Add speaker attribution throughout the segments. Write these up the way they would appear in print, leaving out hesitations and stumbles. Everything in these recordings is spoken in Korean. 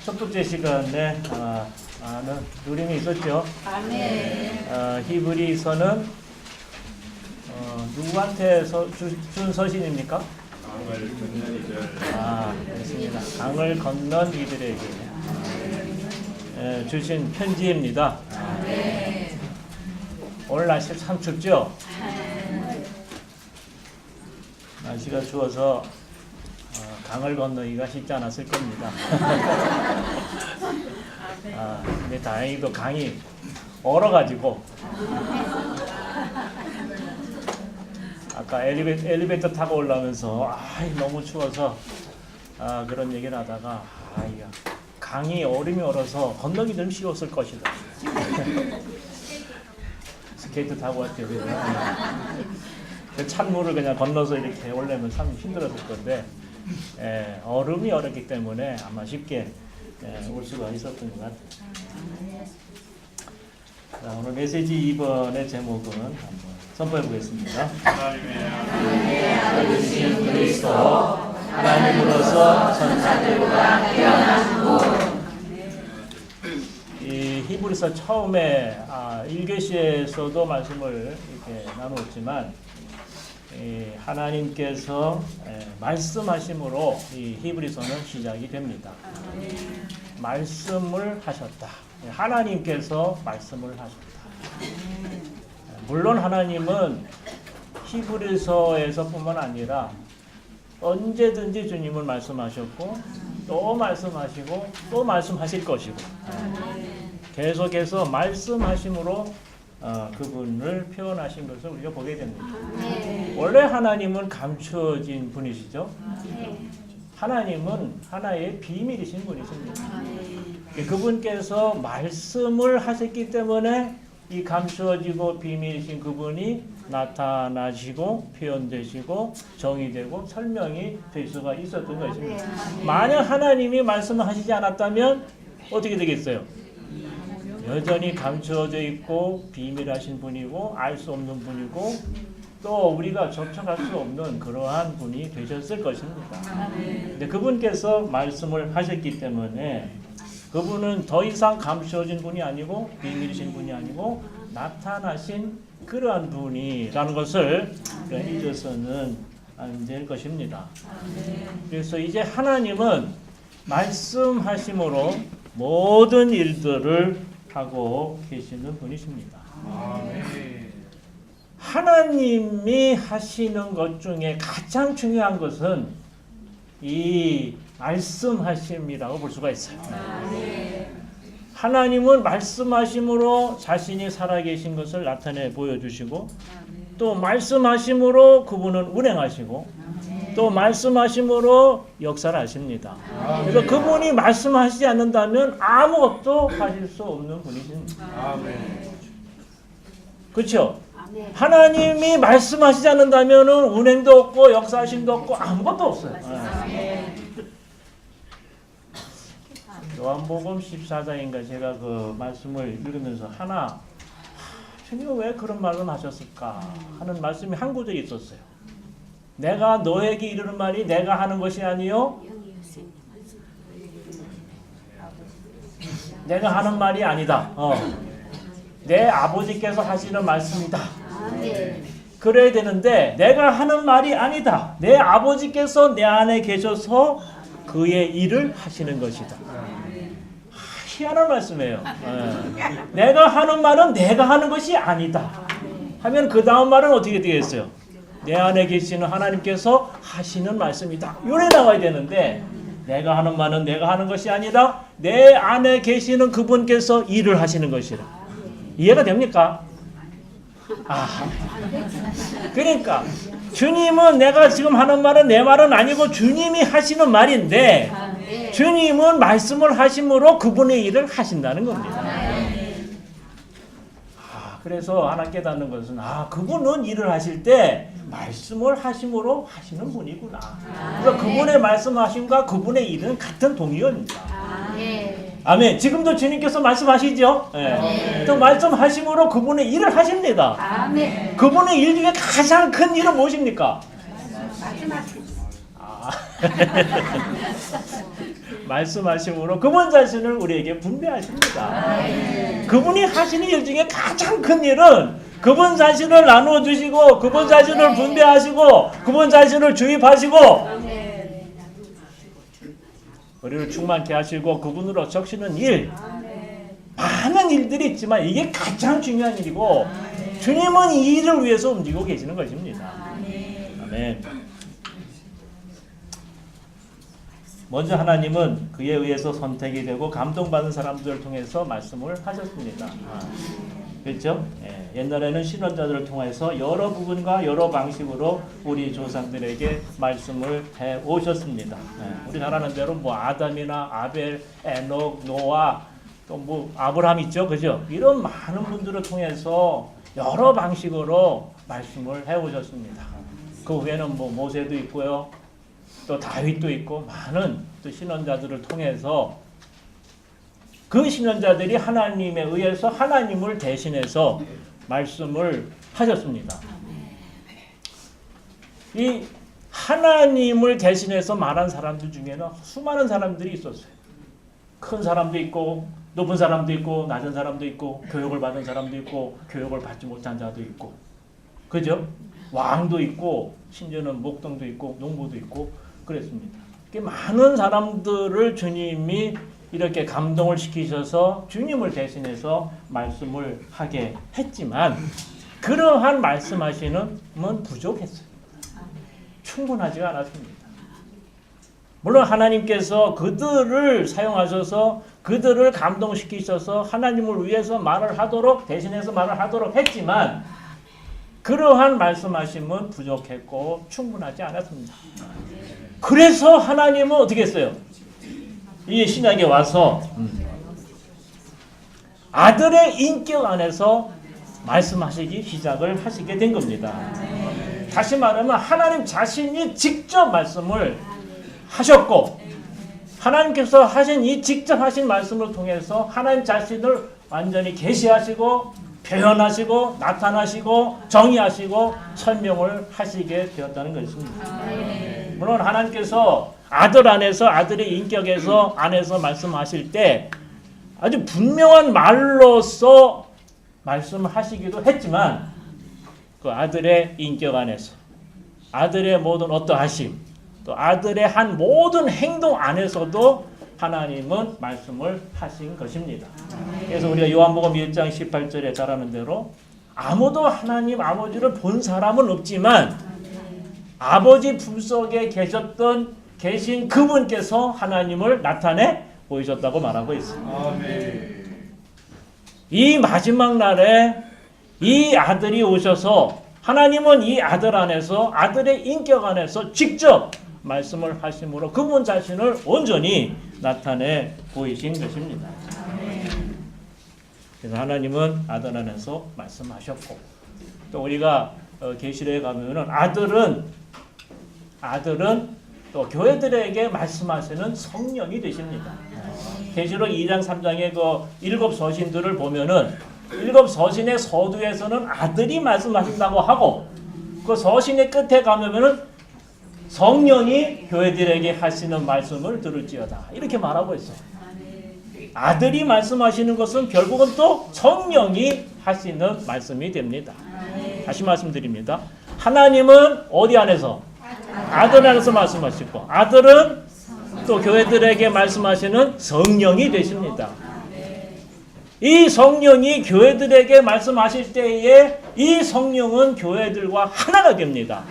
Speaker 1: 첫 번째 시간에 누림이 있었죠.
Speaker 2: 아멘.
Speaker 1: 히브리서는 누구한테 준 서신입니까?
Speaker 3: 강을 건넌 이들.
Speaker 1: 그렇습니다. 강을 건넌 이들에게 주신 편지입니다. 오늘 날씨 참 춥죠? 날씨가 추워서 강을 건너기가 쉽지 않았을 겁니다. 근데 다행히도 강이 얼어가지고 아까 엘리베이터 타고 올라오면서 너무 추워서 그런 얘기를 하다가 강이 얼음이 얼어서 건너기 좀 쉬웠을 것이다. 스케이트 타고 왔죠. 그 찬물을 그냥 건너서 이렇게 오려면 참 힘들었을 건데 얼음이 얼었기 때문에 아마 쉽게 올 수가 있었던 것 같아요. 자, 오늘 메시지 2번의 제목은 한번 선포해 보겠습니다.
Speaker 3: 하나님의
Speaker 1: 아들이신 그리스도 하나님으로서 천사들과 태어나신 분. 이 히브리서 처음에 1교시에서도 말씀을 이렇게 나누었지만 하나님께서 말씀하심으로 이 히브리서는 시작이 됩니다. 말씀을 하셨다. 하나님께서 말씀을 하셨다. 물론 하나님은 히브리서에서뿐만 아니라 언제든지 주님을 말씀하셨고 또 말씀하시고 또 말씀하실 것이고 계속해서 말씀하심으로 그분을 표현하신 것을 우리가 보게 됩니다. 원래 하나님은 감추어진 분이시죠. 하나님은 하나의 비밀이신 분이십니다. 그분께서 말씀을 하셨기 때문에 이 감추어지고 비밀이신 그분이 나타나시고 표현되시고 정의되고 설명이 될 수가 있었던 것입니다. 만약 하나님이 말씀하시지 않았다면 어떻게 되겠어요? 여전히 감추어져 있고 비밀하신 분이고 알 수 없는 분이고 또 우리가 접촉할 수 없는 그러한 분이 되셨을 것입니다. 근데 그분께서 말씀을 하셨기 때문에 그분은 더 이상 감추어진 분이 아니고 비밀이신 분이 아니고 나타나신 그러한 분이라는 것을 잊어서는 안 될 것입니다. 그래서 이제 하나님은 말씀하심으로 모든 일들을 하고 계시는 분이십니다. 하나님이 하시는 것 중에 가장 중요한 것은 이 말씀하심이라고 볼 수가 있어요. 하나님은 말씀하심으로 자신이 살아계신 것을 나타내 보여주시고 또 말씀하심으로 그분은 운행하시고 또 말씀하심으로 역사를 하십니다. 그래서 그분이 말씀하시지 않는다면 아무것도 하실 수 없는 분이십니다. 그렇죠? 하나님이 말씀하시지 않는다면 운행도 없고 역사하심도 없고 아무것도 없어요. 요한복음 14장인가 제가 그 말씀을 읽으면서 주님은 왜 그런 말을 하셨을까 하는 말씀이 한 구절이 있었어요. 내가 너에게 이르는 말이 내가 하는 것이 아니요 내가 하는 말이 아니다. 내 아버지께서 하시는 말씀이다. 그래야 되는데 내가 하는 말이 아니다. 내 아버지께서 내 안에 계셔서 그의 일을 하시는 것이다. 희한한 말씀이에요. 내가 하는 말은 내가 하는 것이 아니다. 하면 그 다음 말은 어떻게 되겠어요? 내 안에 계시는 하나님께서 하시는 말씀이다. 요래 나와야 되는데 내가 하는 말은 내가 하는 것이 아니다. 내 안에 계시는 그분께서 일을 하시는 것이라. 이해가 됩니까? 그러니까 주님은 내가 지금 하는 말은 내 말은 아니고 주님이 하시는 말인데 주님은 말씀을 하심으로 그분의 일을 하신다는 겁니다. 그래서 하나 깨닫는 것은 그분은 일을 하실 때 말씀을 하심으로 하시는 분이구나. 그래서 그분의 말씀하심과 그분의 일은 같은 동의어입니다. 아멘. 지금도 주님께서 말씀하시죠? 또 말씀하심으로 그분의 일을 하십니다. 그분의 일 중에 가장 큰 일은 무엇입니까? 말씀하심으로 그분 자신을 우리에게 분배하십니다. 그분이 하시는 일 중에 가장 큰 일은 그분 자신을 나누어 주시고 그분 자신을 분배하시고 그분 자신을 주입하시고 우리를 충만케 하시고 그분으로 적시는 일, 많은 일들이 있지만 이게 가장 중요한 일이고 주님은 이 일을 위해서 움직이고 계시는 것입니다. 아멘. 먼저 하나님은 그에 의해서 선택이 되고 감동받은 사람들을 통해서 말씀을 하셨습니다. 그렇죠? 옛날에는 신원자들을 통해서 여러 부분과 여러 방식으로 우리 조상들에게 말씀을 해 오셨습니다. 우리 잘 아는 대로 뭐 아담이나 아벨, 에녹, 노아, 또 뭐 아브라함 있죠, 그죠? 이런 많은 분들을 통해서 여러 방식으로 말씀을 해 오셨습니다. 그 후에는 뭐 모세도 있고요, 또 다윗도 있고 많은 또 신원자들을 통해서 그 신원자들이 하나님에 의해서 하나님을 대신해서 말씀을 하셨습니다. 이 하나님을 대신해서 말한 사람들 중에는 수많은 사람들이 있었어요. 큰 사람도 있고 높은 사람도 있고 낮은 사람도 있고 교육을 받은 사람도 있고 교육을 받지 못한 자도 있고, 그죠? 왕도 있고 심지어는 목동도 있고 농부도 있고 그랬습니다. 많은 사람들을 주님이 이렇게 감동을 시키셔서 주님을 대신해서 말씀을 하게 했지만 그러한 말씀하시는 건 부족했어요. 충분하지가 않았습니다. 물론 하나님께서 그들을 사용하셔서 그들을 감동시키셔서 하나님을 위해서 말을 하도록 대신해서 말을 하도록 했지만 그러한 말씀하심은 부족했고 충분하지 않았습니다. 그래서 하나님은 어떻게 했어요? 이 신약에 와서 아들의 인격 안에서 말씀하시기 시작을 하시게 된 겁니다. 다시 말하면 하나님 자신이 직접 말씀을 하셨고 하나님께서 하신 이 직접 하신 말씀을 통해서 하나님 자신을 완전히 계시하시고 표현하시고 나타나시고 정의하시고 설명을 하시게 되었다는 것입니다. 물론 하나님께서 아들 안에서 아들의 인격에서 안에서 말씀하실 때 아주 분명한 말로서 말씀을 하시기도 했지만 그 아들의 인격 안에서 아들의 모든 어떠하심 또 아들의 한 모든 행동 안에서도 하나님은 말씀을 하신 것입니다. 그래서 우리가 요한복음 1장 18절에 잘 아는 대로 아무도 하나님 아버지를 본 사람은 없지만 아버지 품속에 계신 그분께서 하나님을 나타내 보이셨다고 말하고 있습니다. 이 마지막 날에 이 아들이 오셔서 하나님은 이 아들 안에서 아들의 인격 안에서 직접 말씀을 하심으로 그분 자신을 온전히 나타내 보이신 것입니다. 그래서 하나님은 아들 안에서 말씀하셨고 또 우리가 계시록에 가면은 아들은 또 교회들에게 말씀하시는 성령이 되십니다. 계시록 2장 3장의 그 7 서신들을 보면은 7 서신의 서두에서는 아들이 말씀하신다고 하고 그 서신의 끝에 가면은 성령이 교회들에게 하시는 말씀을 들을지어다 이렇게 말하고 있어요. 아들이 말씀하시는 것은 결국은 또 성령이 하시는 말씀이 됩니다. 다시 말씀드립니다. 하나님은 어디 안에서? 아들 안에서 말씀하시고 아들은 또 교회들에게 말씀하시는 성령이 되십니다. 이 성령이 교회들에게 말씀하실 때에 이 성령은 교회들과 하나가 됩니다.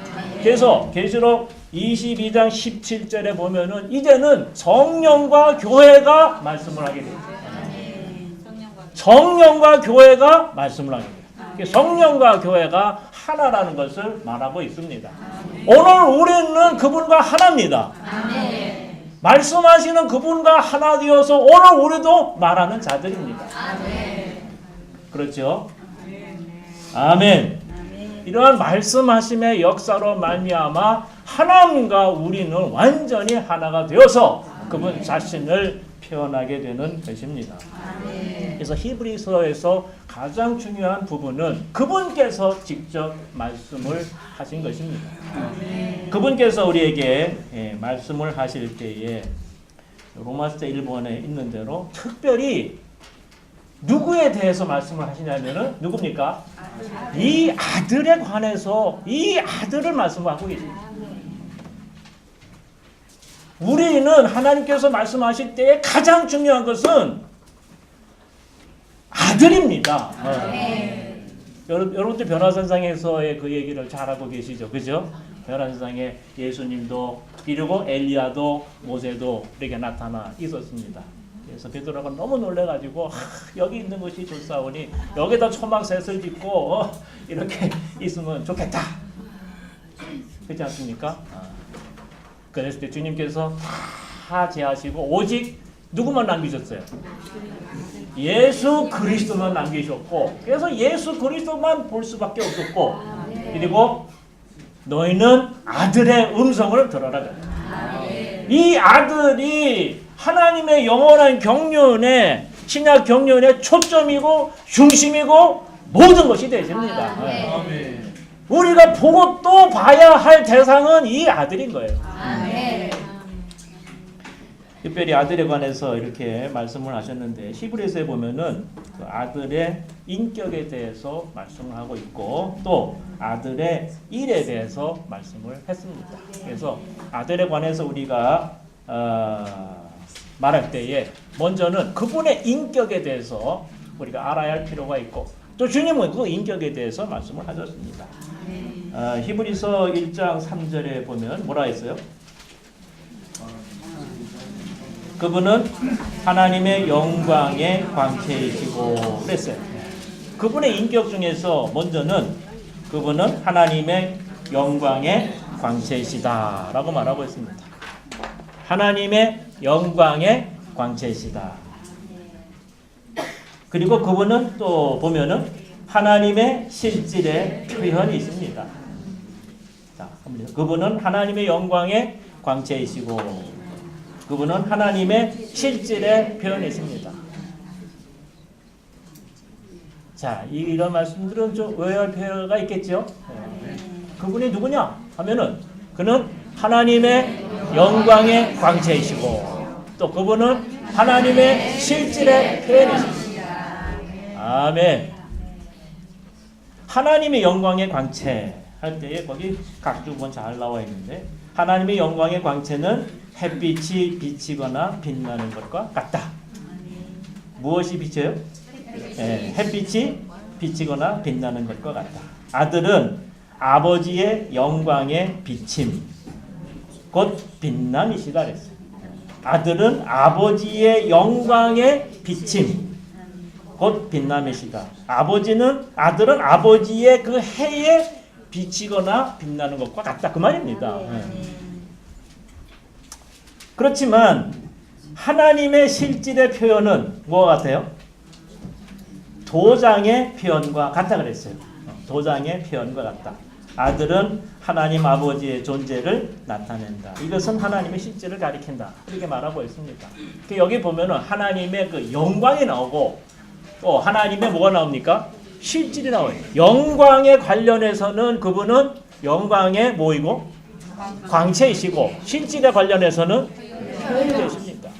Speaker 1: 그래서 계시록 22장 17절에 보면은 이제는 성령과 교회가 말씀을 하게 됩니다. 성령과 교회가 말씀을 하게 됩니다. 성령과 교회가 하나라는 것을 말하고 있습니다. 오늘 우리는 그분과 하나입니다. 말씀하시는 그분과 하나 되어서 오늘 우리도 말하는 자들입니다. 그렇죠? 아멘. 이러한 말씀하심의 역사로 말미암아 하나님과 우리는 완전히 하나가 되어서 그분 자신을 표현하게 되는 것입니다. 그래서 히브리서에서 가장 중요한 부분은 그분께서 직접 말씀을 하신 것입니다. 그분께서 우리에게 말씀을 하실 때에 로마서 1번에 있는 대로 특별히 누구에 대해서 말씀을 하시냐면은 누굽니까? 이 아들에 관해서 이 아들을 말씀하고 계십니다. 우리는 하나님께서 말씀하실 때 가장 중요한 것은 아들입니다. 여러분들 변화산상에서의 그 얘기를 잘 알고 계시죠? 그죠? 변화산상에 예수님도 그리고 엘리야도 모세도 이렇게 나타나 있었습니다. 그래서 베드로가 너무 놀래가지고 여기 있는 것이 좋사오니 여기다 초막셋을 짓고 이렇게 있으면 좋겠다. 그렇지 않습니까? 그랬을 때 주님께서 다 제하시고 오직 누구만 남기셨어요? 예수 그리스도만 남기셨고, 그래서 예수 그리스도만 볼 수밖에 없었고, 그리고 너희는 아들의 음성을 들어라. 이 아들이 하나님의 영원한 경륜에, 신약 경륜의 초점이고 중심이고 모든 것이 되십니다. 우리가 보고 또 봐야 할 대상은 이 아들인 거예요. 특별히 아들에 관해서 이렇게 말씀을 하셨는데 히브리서에 보면은 그 아들의 인격에 대해서 말씀을 하고 있고 또 아들의 일에 대해서 말씀을 했습니다. 그래서 아들에 관해서 우리가 말할 때에 먼저는 그분의 인격에 대해서 우리가 알아야 할 필요가 있고 또 주님은 그 인격에 대해서 말씀을 하셨습니다. 히브리서 1장 3절에 보면 뭐라 했어요? 그분은 하나님의 영광의 광채이시고 그랬어요. 그분의 인격 중에서 먼저는 그분은 하나님의 영광의 광채이시다라고 말하고 있습니다. 하나님의 영광의 광채이시다. 그리고 그분은 또 보면은 하나님의 실질의 표현이 있습니다. 자, 그분은 하나님의 영광의 광채이시고 그분은 하나님의 실질의 표현이 있습니다. 자, 이런 말씀들은 좀 의아할 필요가 있겠죠? 그분이 누구냐 하면은 그는 하나님의 영광의 광채이시고 또 그분은 하나님의 실질의 표현이십니다. 아멘. 하나님의 영광의 광채 할 때에 거기 각주번 잘 나와 있는데 하나님의 영광의 광채는 햇빛이 비치거나 빛나는 것과 같다. 무엇이 비쳐요? 햇빛이 비치거나 빛나는 것과 같다. 아들은 아버지의 영광의 비침 곧 빛남이시다 그랬어요. 아들은 아버지의 영광의 비침 곧 빛남이시다. 아들은 아버지의 그 해에 비치거나 빛나는 것과 같다 그 말입니다. 그렇지만 하나님의 실질의 표현은 뭐와 같아요? 도장의 표현과 같다 그랬어요. 도장의 표현과 같다. 아들은 하나님 아버지의 존재를 나타낸다. 이것은 하나님의 실질을 가리킨다. 이렇게 말하고 있습니다. 여기 보면은 하나님의 그 영광이 나오고 또 하나님의 뭐가 나옵니까? 실질이 나와요. 영광에 관련해서는 그분은 영광의 뭐이고 광채이시고 실질에 관련해서는 표현이 되십니다.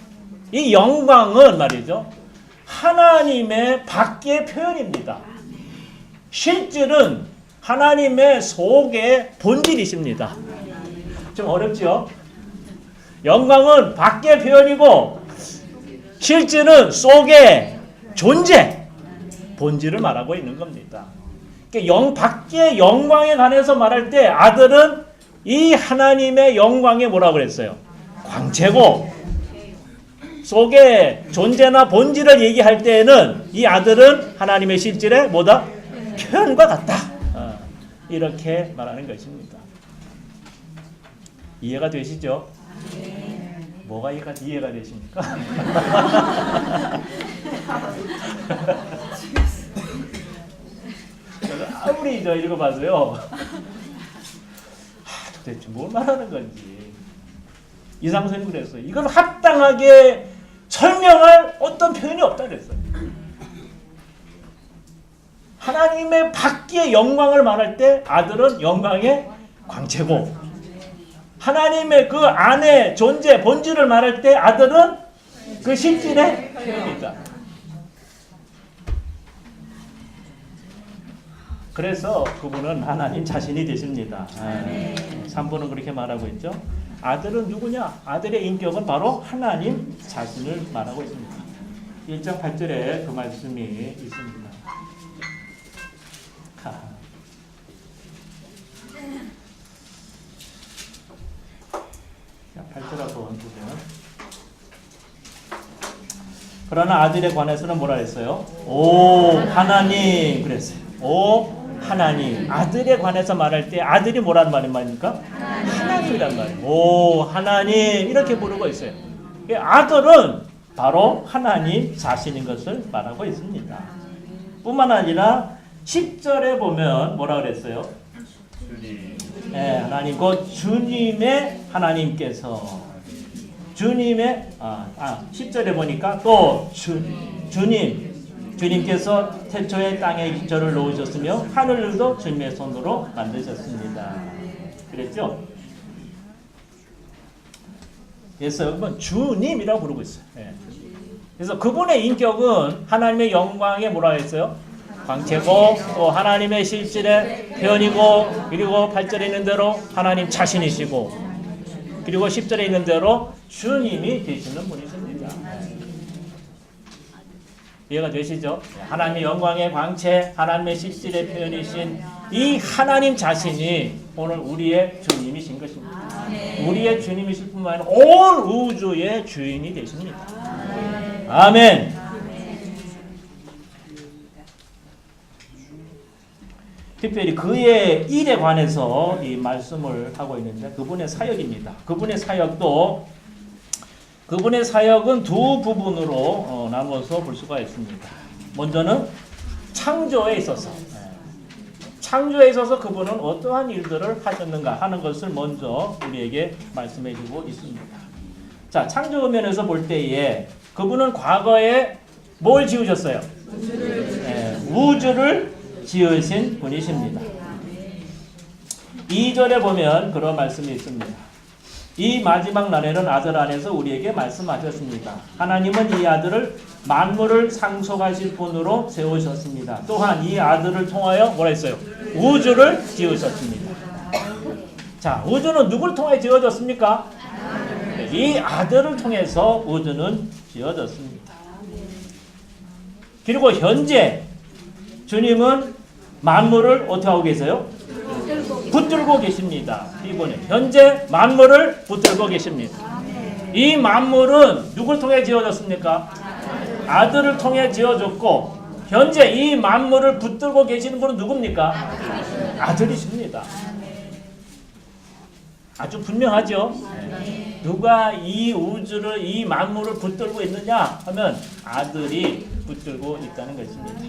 Speaker 1: 이 영광은 말이죠. 하나님의 밖의 표현입니다. 실질은 하나님의 속의 본질이십니다. 좀 어렵죠? 영광은 밖의 표현이고 실질은 속의 존재, 본질을 말하고 있는 겁니다. 밖의 영광에 관해서 말할 때 아들은 이 하나님의 영광에 뭐라고 그랬어요? 광채고 속의 존재나 본질을 얘기할 때에는 이 아들은 하나님의 실질의 뭐다? 표현과 같다. 이렇게 말하는 것입니다. 이해가 되시죠? 뭐가 이해가 되십니까? 아무리 읽어봐서요. 도대체 뭘 말하는 건지. 이상선이 그랬어요. 이걸 합당하게 설명할 어떤 표현이 없다 그랬어요. 하나님의 밖의 영광을 말할 때 아들은 영광의 광채고 하나님의 그 안에 존재, 본질을 말할 때 아들은 그 실질의 표현이다. 그래서 그분은 하나님 자신이 되십니다. 3번은 그렇게 말하고 있죠. 아들은 누구냐? 아들의 인격은 바로 하나님 자신을 말하고 있습니다. 1장 8절에 그 말씀이 있습니다. 자, 8절하고 보면 그러나 아들에 관해서는 뭐라 했어요? 오 하나님 그랬어요. 오 하나님. 아들에 관해서 말할 때 아들이 뭐란 말입니까? 하나님이란 말이에요. 오 하나님 이렇게 부르고 있어요. 아들은 바로 하나님 자신인 것을 말하고 있습니다. 뿐만 아니라 10절에 보면 뭐라 그랬어요?
Speaker 3: 주님.
Speaker 1: 네, 하나님 곧 주님의 하나님께서 주님의 10절에 보니까 또 주님께서 태초에 땅에 저를 놓으셨으며 하늘도 주님의 손으로 만드셨습니다. 그랬죠? 그래서 여러분 주님이라고 부르고 있어요. 네. 그래서 그분의 인격은 하나님의 영광에 뭐라 했어요? 광채고 또 하나님의 실질의 표현이고 그리고 8절에 있는 대로 하나님 자신이시고 그리고 10절에 있는 대로 주님이 되시는 분이십니다. 이해가 되시죠? 하나님의 영광의 광채, 하나님의 실질의 표현이신 이 하나님 자신이 오늘 우리의 주님이신 것입니다. 우리의 주님이실 뿐만 아니라 온 우주의 주인이 되십니다. 아멘. 특별히 그의 일에 관해서 이 말씀을 하고 있는데 그분의 사역입니다. 그분의 사역은 두 부분으로 나눠서 볼 수가 있습니다. 먼저는 창조에 있어서 그분은 어떠한 일들을 하셨는가 하는 것을 먼저 우리에게 말씀해 주고 있습니다. 자, 창조 면에서 볼 때에 그분은 과거에 뭘 지으셨어요? 우주를 지으신 분이십니다. 2절에 보면 그런 말씀이 있습니다. 이 마지막 날에는 아들 안에서 우리에게 말씀하셨습니다. 하나님은 이 아들을 만물을 상속하실 분으로 세우셨습니다. 또한 이 아들을 통하여 뭐라 했어요? 우주를 지으셨습니다. 자, 우주는 누굴 통해 지어졌습니까? 이 아들을 통해서 우주는 지어졌습니다. 그리고 현재 주님은 만물을 어떻게 하고 계세요? 붙들고 계십니다. 이번에 현재 만물을 붙들고 계십니다. 이 만물은 누굴 통해 지어졌습니까? 아들을 통해 지어졌고 현재 이 만물을 붙들고 계시는 분은 누굽니까? 아들이십니다. 아주 분명하죠? 누가 이 우주를 이 만물을 붙들고 있느냐 하면 아들이 붙들고 있다는 것입니다.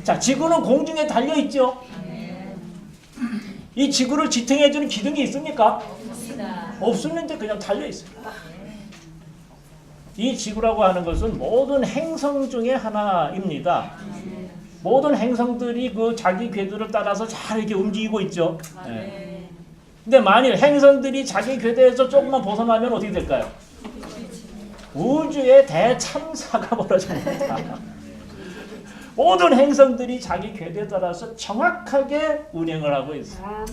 Speaker 1: 자, 지구는 공중에 달려 있죠. 이 지구를 지탱해주는 기둥이 있습니까? 없습는데 그냥 달려 있어요. 이 지구라고 하는 것은 모든 행성 중에 하나입니다. 모든 행성들이 그 자기 궤도를 따라서 잘 이렇게 움직이고 있죠. 근데 만일 행성들이 자기 궤도에서 조금만 벗어나면 어떻게 될까요? 우주의 대참사가 벌어집니다. 모든 행성들이 자기 궤도에 따라서 정확하게 운행을 하고 있어요.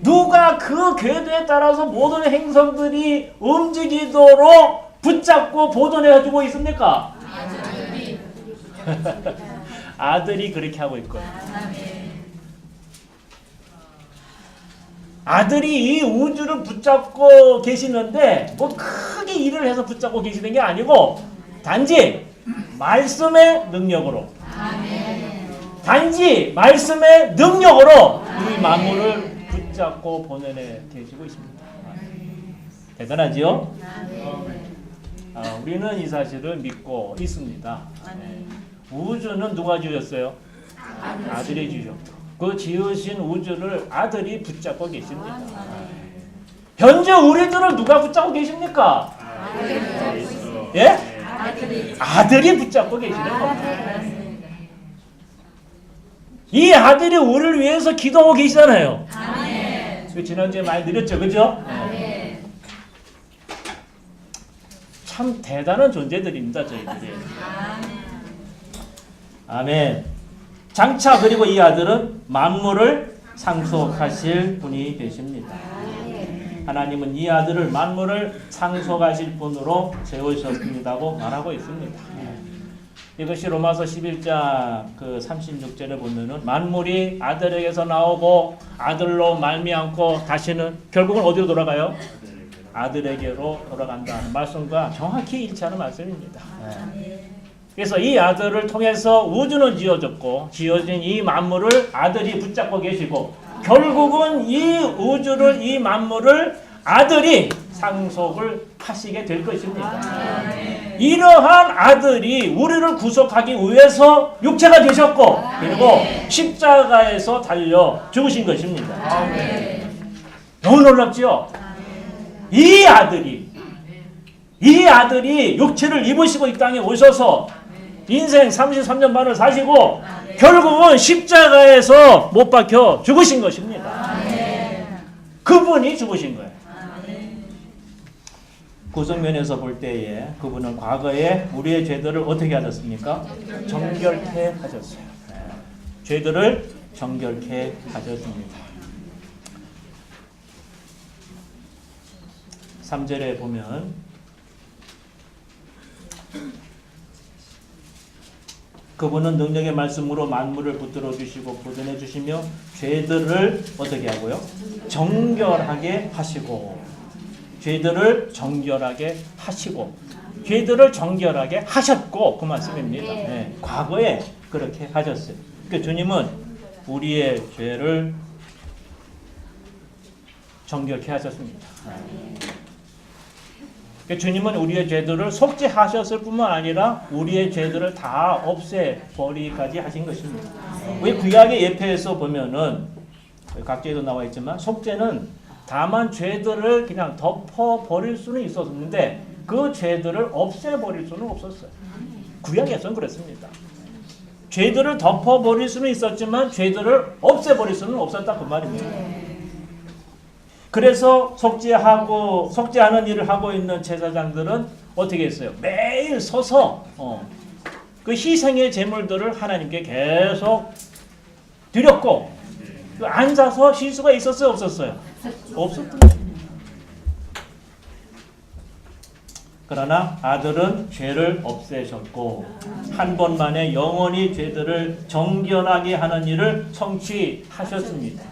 Speaker 1: 누가 그 궤도에 따라서 모든 행성들이 움직이도록 붙잡고 보존해주고 있습니까? 아들이 그렇게 하고 있거든요. 아들이 이 우주를 붙잡고 계시는데 뭐 크게 일을 해서 붙잡고 계시는 게 아니고 단지 말씀의 능력으로 단지 말씀의 능력으로 이 만물을 붙잡고 보내내 계시고 있습니다. 대단하지요? 우리는 이 사실을 믿고 있습니다. 우주는 누가 지으셨어요? 아들이 지으셨고 그 지으신 우주를 아들이 붙잡고 계십니다. 현재 우리들을 누가 붙잡고 계십니까? 예? 아들이 붙잡고 계시는 겁니다. 이 아들이 우리를 위해서 기도하고 계시잖아요. 지난주에 많이 드렸죠, 그죠? 참 대단한 존재들입니다, 저희들이. 아멘. 장차 그리고 이 아들은 만물을 상속하실 분이 되십니다. 하나님은 이 아들을 만물을 상속하실 분으로 세우셨습니다고 말하고 있습니다. 이것이 로마서 11장 그 36절에 보면은 만물이 아들에게서 나오고 아들로 말미암고 다시는 결국은 어디로 돌아가요? 아들에게로 돌아간다는 말씀과 정확히 일치하는 말씀입니다. 그래서 이 아들을 통해서 우주는 지어졌고 지어진 이 만물을 아들이 붙잡고 계시고 결국은 이 우주를 이 만물을 아들이 상속을 하시게 될 것입니다. 이러한 아들이 우리를 구속하기 위해서 육체가 되셨고 그리고 십자가에서 달려 죽으신 것입니다. 너무 놀랍지요? 이 아들이 육체를 입으시고 이 땅에 오셔서 인생 33년 반을 사시고 결국은 십자가에서 못 박혀 죽으신 것입니다. 그분이 죽으신 거예요. 구속면에서 볼 때에 그분은 과거에 우리의 죄들을 어떻게 하셨습니까? 정결케 하셨어요. 죄들을 정결케 하셨습니다. 3절에 보면 그분은 능력의 말씀으로 만물을 붙들어 주시고 보존해 주시며 죄들을 어떻게 하고요? 정결하게 하시고 죄들을 정결하게 하시고 죄들을 정결하게 하셨고 그 말씀입니다. 네, 과거에 그렇게 하셨어요. 그러니까 주님은 우리의 죄를 정결케 하셨습니다. 그러니까 주님은 우리의 죄들을 속죄하셨을 뿐만 아니라 우리의 죄들을 다 없애버리기까지 하신 것입니다. 우리 구약의 예표에서 보면은 각주에도 나와 있지만 속죄는 다만 죄들을 그냥 덮어버릴 수는 있었는데 그 죄들을 없애버릴 수는 없었어요. 구약에서는 그랬습니다. 죄들을 덮어버릴 수는 있었지만 죄들을 없애버릴 수는 없었다 그 말입니다. 그래서 속죄하는 일을 하고 있는 제사장들은 어떻게 했어요? 매일 서서 그 희생의 제물들을 하나님께 계속 드렸고 앉아서 쉴 수가 있었어요? 없었어요? 없었던 거예요. 그러나 아들은 죄를 없애셨고 한 번만에 영원히 죄들을 정결하게 하는 일을 성취하셨습니다.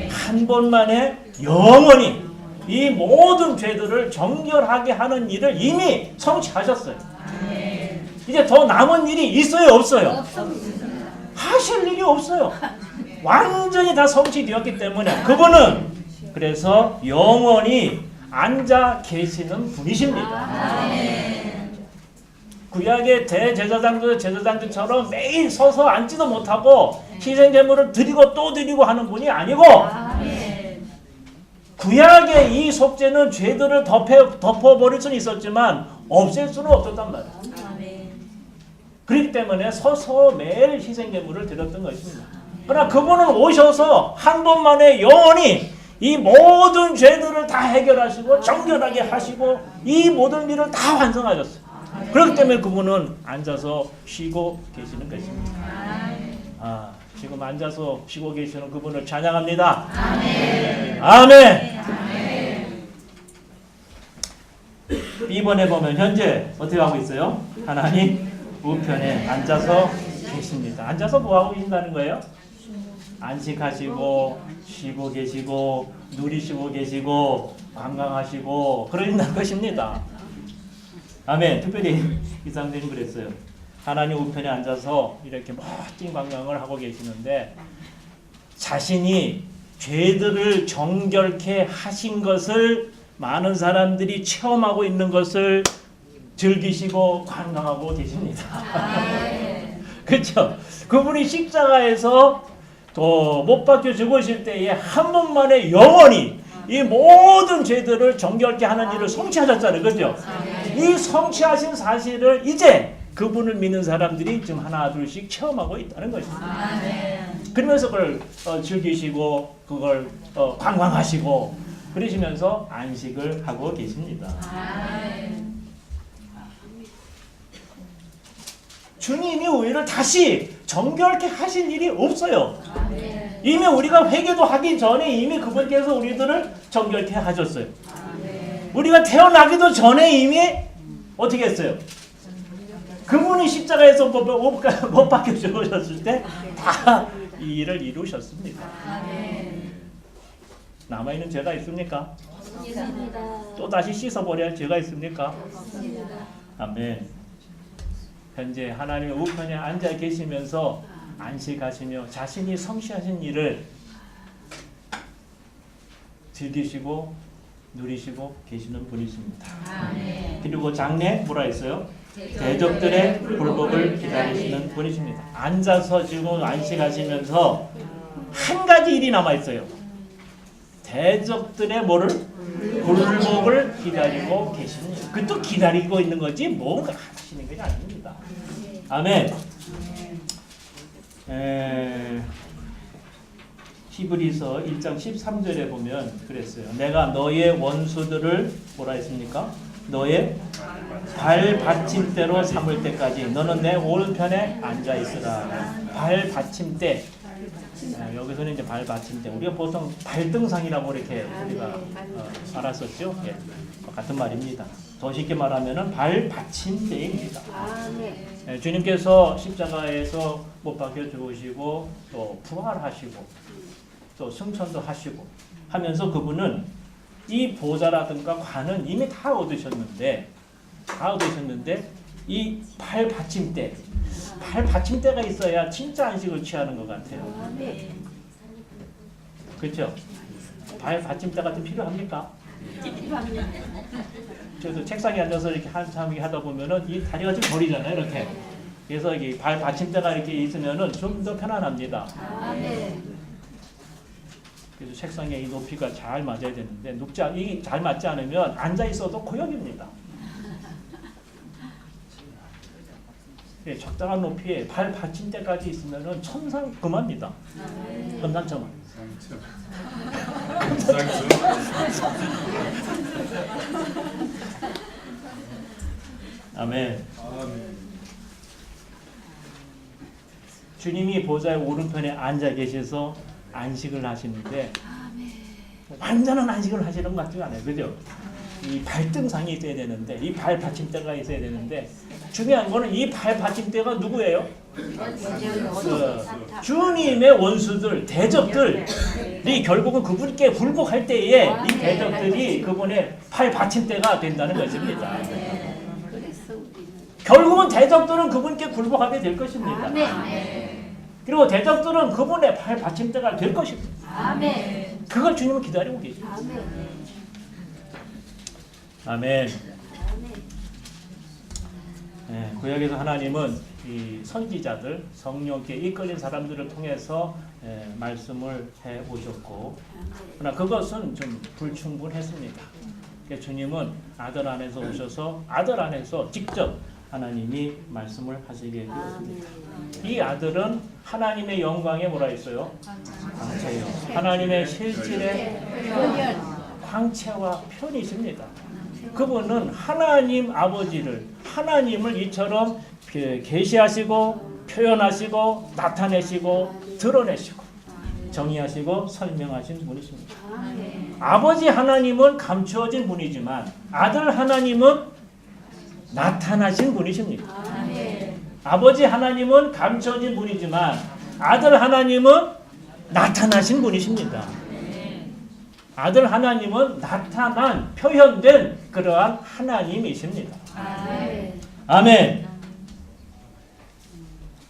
Speaker 1: 한 번만에 영원히 이 모든 죄들을 정결하게 하는 일을 이미 성취하셨어요. 이제 더 남은 일이 있어요? 없어요? 하실 일이 없어요. 완전히 다 성취되었기 때문에 그분은 그래서 영원히 앉아 계시는 분이십니다. 구약의 제사장들처럼 매일 서서 앉지도 못하고 희생제물을 드리고 또 드리고 하는 분이 아니고 구약의 이 속죄는 죄들을 덮어버릴 수는 있었지만 없앨 수는 없었단 말이에요. 그렇기 때문에 서서 매일 희생제물을 드렸던 것입니다. 그러나 그분은 오셔서 한 번만에 영원히 이 모든 죄들을 다 해결하시고 정결하게 하시고 이 모든 일을 다 완성하셨어요. 그렇기 때문에 그분은 앉아서 쉬고 계시는 것입니다. 지금 앉아서 쉬고 계시는 그분을 찬양합니다. 아멘. 이번에 보면 현재 어떻게 하고 있어요? 하나님 우편에 앉아서 계십니다. 앉아서 뭐 하고 계신다는 거예요? 안식하시고 쉬고 계시고 누리시고 계시고 관광하시고 그러신다는 것입니다. 아멘. 특별히 이상재님 그랬어요. 하나님 우편에 앉아서 이렇게 멋진 관광을 하고 계시는데 자신이 죄들을 정결케 하신 것을 많은 사람들이 체험하고 있는 것을 즐기시고 관광하고 계십니다. 그렇죠? 그분이 십자가에서 못 박혀 죽으실 때에 한 번만에 영원히 이 모든 죄들을 정결케 하는 일을 성취하셨잖아요. 그렇죠? 이 성취하신 사실을 이제 그분을 믿는 사람들이 지금 하나 둘씩 체험하고 있다는 것입니다. 그러면서 그걸 즐기시고 그걸 관광하시고 그러시면서 안식을 하고 계십니다. 주님이 우리를 다시 정결케 하신 일이 없어요. 이미 우리가 회개도 하기 전에 이미 그분께서 우리들을 정결케 하셨어요. 우리가 태어나기도 전에 이미 어떻게 했어요? 그분이 십자가에서 못 박혀 죽으셨을 때 다 이 일을 이루셨습니다. 남아있는 죄가 있습니까? 또 다시 씻어버려야 할 죄가 있습니까? 아멘. 현재 하나님의 우편에 앉아 계시면서 안식하시며 자신이 성취하신 일을 즐기시고 누리시고 계시는 분이십니다. 그리고 장래 뭐라 했어요? 대적들의 굴복을 기다리시는 분이십니다. 앉아서 지금 안식하시면서 한 가지 일이 남아 있어요. 대적들의 뭐를? 굴복을 기다리고 계십니다. 그것도 기다리고 있는 거지 뭔가 하시는 것이 아닙니다. 아멘. 히브리서 1장 13절에 보면 그랬어요. 내가 너의 원수들을 뭐라 했습니까? 너의 발받침대로 삼을 때까지 너는 내 오른편에 앉아 있으라. 발받침대. 여기서는 이제 발받침대. 우리가 보통 발등상이라고 이렇게 우리가 알았었죠. 예, 같은 말입니다. 더 쉽게 말하면은 발받침대입니다. 주님께서 십자가에서 못 박혀 죽으시고 또 부활하시고 또 승천도 하시고 하면서 그분은 이 보좌라든가 관은 이미 다 얻으셨는데 이 발받침대가 있어야 진짜 안식을 취하는 것 같아요. 그렇죠? 발받침대가 좀 필요합니까? 저도 책상에 앉아서 이렇게 한참 하다 보면은 이 다리가 좀 거리잖아요, 이렇게. 그래서 이 발받침대가 이렇게 있으면은 좀 더 편안합니다. 그래서 책상에 이 높이가 잘 맞아야 되는데 이게 잘 맞지 않으면 앉아 있어도 고역입니다. 네, 적당한 높이에 발 받침대까지 있으면은 천상금합니다. 금상첨화. 아멘. 주님이 보좌의 오른편에 앉아 계셔서 안식을 하시는데 완전한 안식을 하시는 것 같지가 않아요. 그죠? 이 발등상이 있어야 되는데 이 발 받침대가 있어야 되는데 중요한 거는 이 발 받침대가 누구예요? 주님의 원수들, 대적들이 결국은 그분께 굴복할 때에 이 대적들이 그분의 발 받침대가 된다는 것입니다. 결국은 대적들은 그분께 굴복하게 될 것입니다. 그리고 대적들은 그분의 발 받침대가 될 것입니다. 그걸 주님은 기다리고 계십니다. 아멘. 네, 구약에서 하나님은 이 선지자들, 성령께 이끌린 사람들을 통해서 말씀을 해 오셨고, 그러나 그것은 좀 불충분했습니다. 그러니까 주님은 아들 안에서 오셔서 아들 안에서 직접 하나님이 말씀을 하시게 되었습니다. 이 아들은 하나님의 영광에 뭐라 했어요? 광채요. 하나님의 실질의 광채와 편이십니다. 그분은 하나님 아버지를, 하나님을 이처럼 계시하시고 표현하시고 나타내시고 드러내시고 정의하시고 설명하신 분이십니다. 아버지 하나님은 감추어진 분이지만 아들 하나님은 나타나신 분이십니다. 아버지 하나님은 감추어진 분이지만 아들 하나님은 나타나신 분이십니다. 아들 하나님은 나타난, 표현된 그러한 하나님이십니다. 아멘.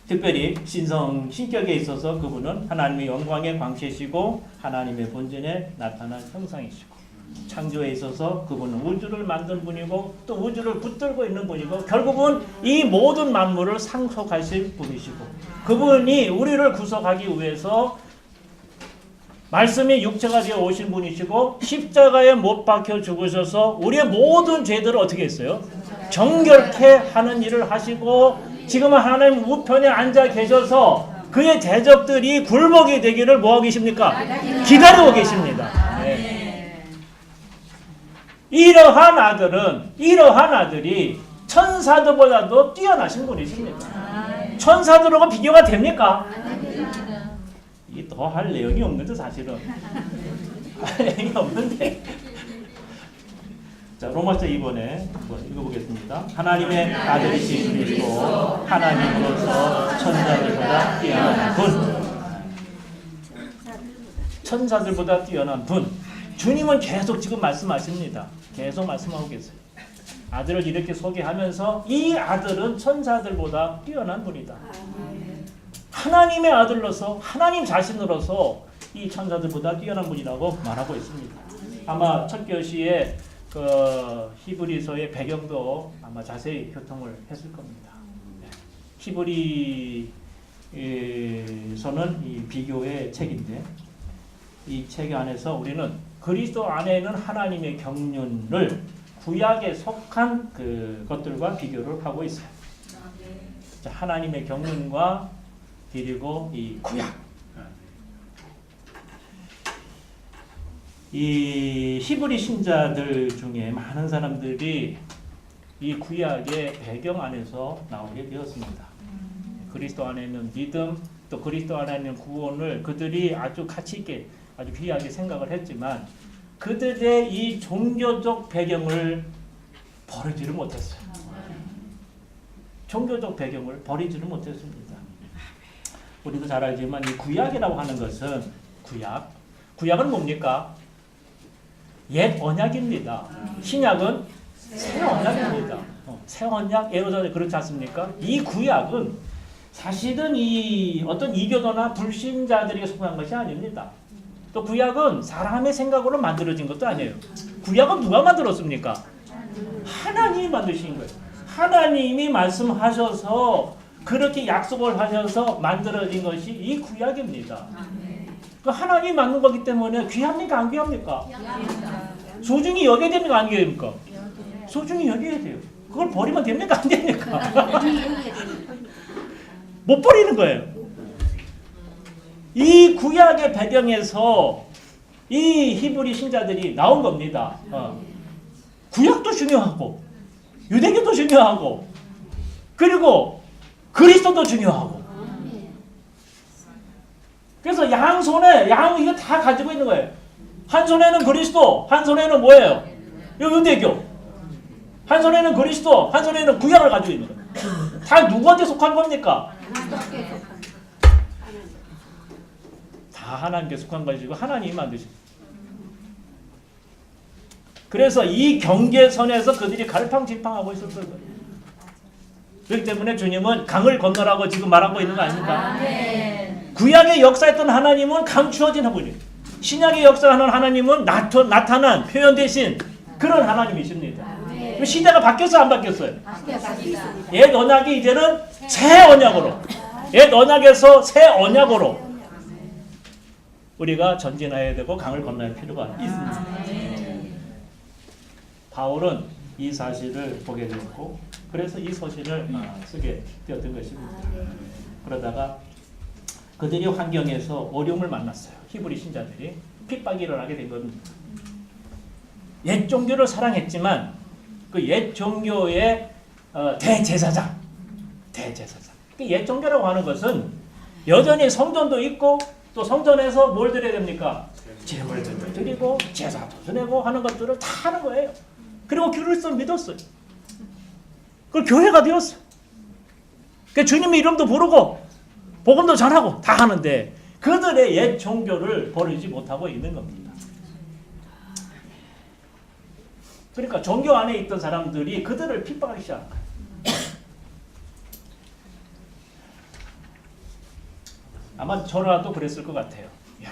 Speaker 1: 특별히 신격에 있어서 그분은 하나님의 영광의 광채시고 하나님의 본전에 나타난 형상이시고, 창조에 있어서 그분은 우주를 만든 분이고 또 우주를 붙들고 있는 분이고 결국은 이 모든 만물을 상속하실 분이시고, 그분이 우리를 구속하기 위해서 말씀이 육체가 되어 오신 분이시고 십자가에 못 박혀 죽으셔서 우리의 모든 죄들을 어떻게 했어요? 정결케 하는 일을 하시고 지금은 하나님 우편에 앉아 계셔서 그의 대적들이 굴복이 되기를 뭐하고 계십니까? 기다리고 계십니다. 네. 이러한 아들이 천사들보다도 뛰어나신 분이십니다. 천사들하고 비교가 됩니까? 이 더 할 내용이 없는데 사실은 내용이 없는데. 자, 로마서 2번에 한번 읽어보겠습니다. 하나님의 아들이신 그리스도 하나님으로서 천사들보다 뛰어난 분. 천사들보다 뛰어난 분. 주님은 계속 지금 말씀하십니다. 계속 말씀하고 계세요. 아들을 이렇게 소개하면서 이 아들은 천사들보다 뛰어난 분이다. 하나님의 아들로서 하나님 자신으로서 이 천사들보다 뛰어난 분이라고 말하고 있습니다. 아마 첫 교시에 그 히브리서의 배경도 아마 자세히 교통을 했을 겁니다. 히브리서는 이 비교의 책인데 이 책 안에서 우리는 그리스도 안에는 하나님의 경륜을 구약에 속한 그 것들과 비교를 하고 있어요. 자, 하나님의 경륜과 그리고 이 구약. 이 히브리 신자들 중에 많은 사람들이 이 구약의 배경 안에서 나오게 되었습니다. 그리스도 안에 있는 믿음, 또 그리스도 안에 있는 구원을 그들이 아주 가치 있게, 아주 귀하게 생각을 했지만 그들의 이 종교적 배경을 버리지를 못했어요. 종교적 배경을 버리지를 못했습니다. 우리도 잘 알지만 이 구약이라고 하는 것은 구약은 뭡니까? 옛 언약입니다. 신약은 새 언약입니다. 새 언약, 예루살렘 그렇지 않습니까? 이 구약은 사실은 이 어떤 이교도나 불신자들에게 속한 것이 아닙니다. 또 구약은 사람의 생각으로 만들어진 것도 아니에요. 구약은 누가 만들었습니까? 하나님이 만드신 거예요. 하나님이 말씀하셔서 그렇게 약속을 하셔서 만들어진 것이 이 구약입니다. 그 하나님이 만든 거기 때문에 귀합니까? 안 귀합니까? 소중히 여겨야 됩니까? 안 여겨야 됩니까? 소중히 여겨야 돼요. 그걸 버리면 됩니까? 안 됩니까? 못 버리는 거예요. 이 구약의 배경에서 이 히브리 신자들이 나온 겁니다. 구약도 중요하고 유대교도 중요하고 그리고 그리스도도 중요하고 그래서 양손에 이거 다 가지고 있는 거예요. 한 손에는 그리스도, 한 손에는 뭐예요? 유대교. 한 손에는 그리스도, 한 손에는 구약을 가지고 있는 거예요. 다 누구한테 속한 겁니까? 다 하나님께 속한 것이고 하나님이 만드신. 그래서 이 경계선에서 그들이 갈팡질팡하고 있었던 거예요. 그렇기 때문에 주님은 강을 건너라고 지금 말하고 있는 거 아닙니까? 구약의 역사했던 하나님은 감추어진 분이에요. 신약의 역사하는 하나님은 나타난 표현되신 그런 하나님이십니다. 시대가 바뀌었어요? 안 바뀌었어요? 옛 언약이 이제는 새 언약으로, 옛 언약에서 새 언약으로 우리가 전진해야 되고 강을 건너야 할 필요가 있습니다. 바울은 이 사실을 보게 되었고 그래서 이 서신을 쓰게 되었던 것입니다. 그러다가 그들이 환경에서 어려움을 만났어요. 히브리 신자들이 핍박이 일어나게 된 겁니다. 옛 종교를 사랑했지만 그 옛 종교의 대제사장. 그 옛 종교라고 하는 것은 여전히 성전도 있고 또 성전에서 뭘 드려야 됩니까? 제물들도 드리고 제사도 드리고 하는 것들을 다 하는 거예요. 그리고 그리스도를 믿었어요. 그 교회가 되었어요. 그 주님의 이름도 부르고 복음도 전하고 다 하는데 그들의 옛 종교를 버리지 못하고 있는 겁니다. 그러니까 종교 안에 있던 사람들이 그들을 핍박하기 시작한 거예요. 아마 저라도 그랬을 것 같아요. 야,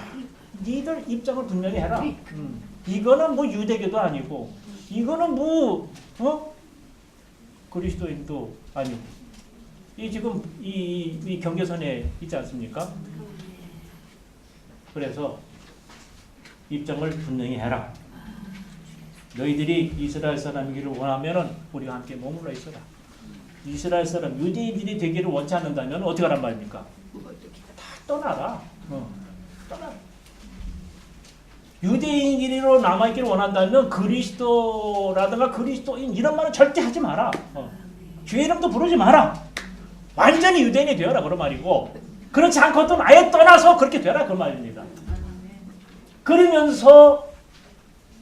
Speaker 1: 니들 입장을 분명히 해라. 이거는 뭐 유대교도 아니고 이거는 뭐 그리스도인도 아니고 이 지금 이 경계선에 있지 않습니까? 그래서 입장을 분명히 해라. 너희들이 이스라엘 사람이기를 원하면은 우리가 함께 머물러 있어라. 이스라엘 사람 유대인들이 되기를 원치 않는다면 어떻게 하란 말입니까? 다 떠나라. 떠나. 유대인끼리로 남아있기를 원한다면 그리스도라든가 그리스도인 이런 말은 절대 하지 마라. 주의 이름도 부르지 마라. 완전히 유대인이 되어라 그런 말이고 그렇지 않거든 아예 떠나서 그렇게 되라 그 말입니다. 그러면서